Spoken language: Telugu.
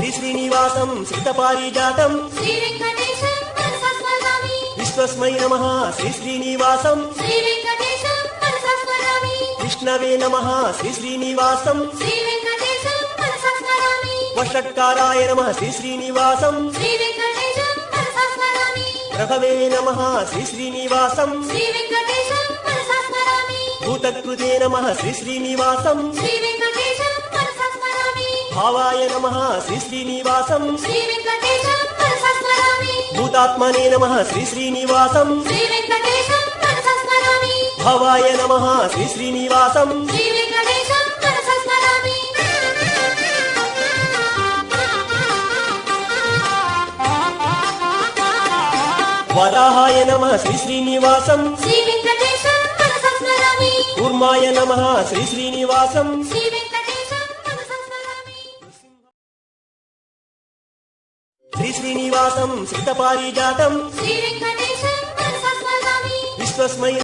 శ్రీ శ్రీనివాసం శ్రితపారిజాతం శ్రీ వెంకటేశం మనసా స్మరామి విశ్వస్మై నమః శ్రీ శ్రీనివాసం శ్రీ వెంకటేశం మనసా స్మరామి విష్ణవే నమః శ్రీ శ్రీనివాసం శ్రీ వెంకటేశం మనసా స్మరామి వషట్కారాయ నమః శ్రీ శ్రీనివాసం శ్రీ వెంకటేశం మనసా స్మరామి ప్రభవే నమః శ్రీ శ్రీనివాసం శ్రీ వెంకటేశం మనసా స్మరామి భూతకృతే నమః శ్రీ శ్రీనివాసం శ్రీ వెంకటేశం మనసా స్మరామి భావాయ నమః శ్రీ శ్రీనివాసం శ్రీ వెంకటేశం మనసా స్మరామి భూతాత్మనే నమః శ్రీ శ్రీనివాసం శ్రీ వెంకటేశం మనసా స్మరామి భావాయ నమః శ్రీ శ్రీనివాసం శ్రీ వెంకటేశం మనసా స్మరామి వరాహాయ నమః శ్రీ శ్రీనివాసం శ్రీ వెంకటేశం మనసా స్మరామి కూర్మాయ నమః శ్రీ శ్రీనివాసం శ్రీ వెంకటేశం మనసా స్మరామి శ్రీ శ్రీనివాసం శ్రితపారిజాతం శ్రీ వెంకటేశం మనసా స్మరామి విశ్వస్మై